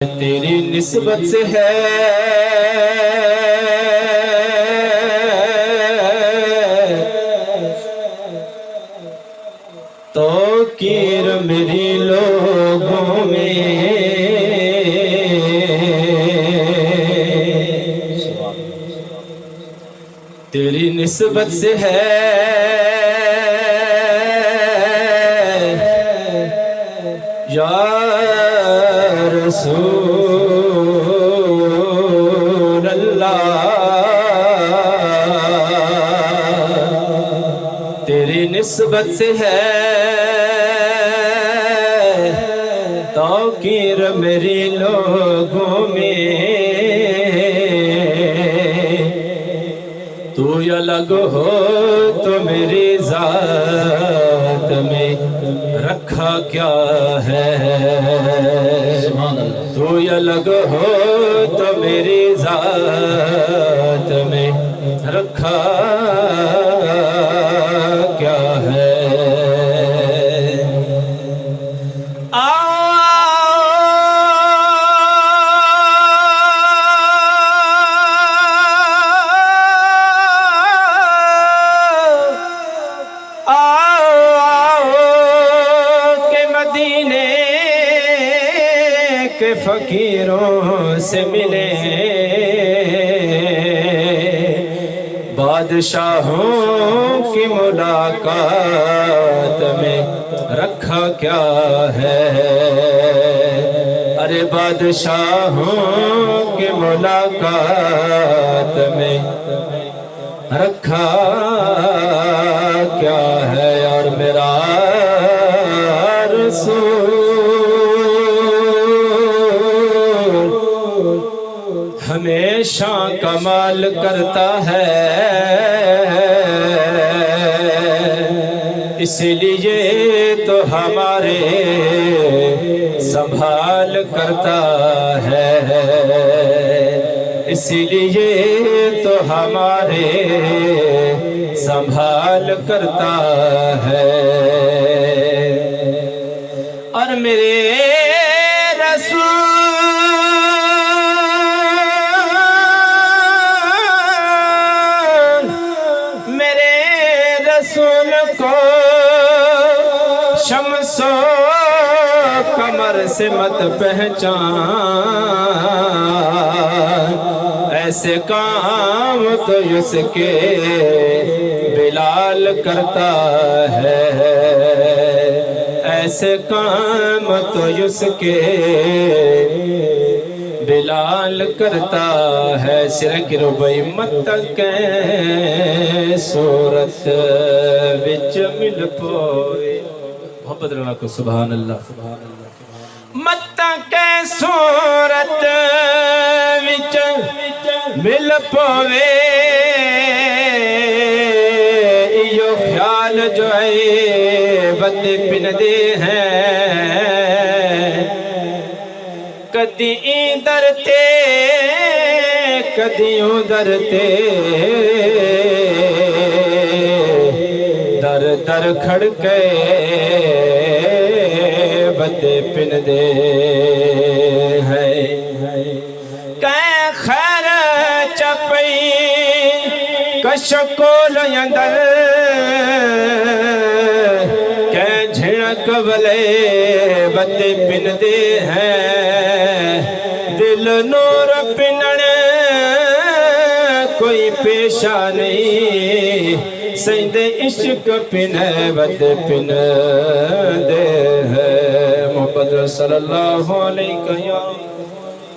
تیری نسبت سے ہے توقیر میری لوگوں میں، تیری نسبت سے ہے یا رسول اللہ، تیری نسبت سے ہے توقیر میری لوگوں میں، تو الگ ہو تو میری ذات میں رکھا کیا ہے، تو الگ ہو تو میری ذات میں رکھا کیا ہے۔ کہ فقیروں سے ملے بادشاہوں کی ملاقات میں رکھا کیا ہے، ارے بادشاہوں کی ملاقات میں رکھا کیا ہے، اور میرا رسول ہمیشہ کمال کرتا ہے، اس لیے تو ہمارے سنبھال کرتا ہے، اس لیے تو ہمارے سنبھال کرتا ہے، اور میرے رسول کو شمس و قمر سے مت پہچان، ایسے کام تو اس کے بلال کرتا ہے، ایسے کام تو اس کے بلال کرتا ہے، سرہ کی ربائی مت کہیں صورت وچ مل پوئے، محبت رہنا کو سبحان اللہ، مت کہیں صورت وچ مل پوئے، ایو خیال جو ہے بدے پن دے ہیں، کدی ادھر تے کدی ادھر تے، در در کھڑکے بدے پن دے ہیں، کہیں خیر چپئی کشکول اندر، کہیں جھڑک بلے بدے پن دے ہیں، دل نور پنن کوئی پیشہ نہیں، سید عشق پن بد پن دے ہے، محمد صلی اللہ علیہ وسلم۔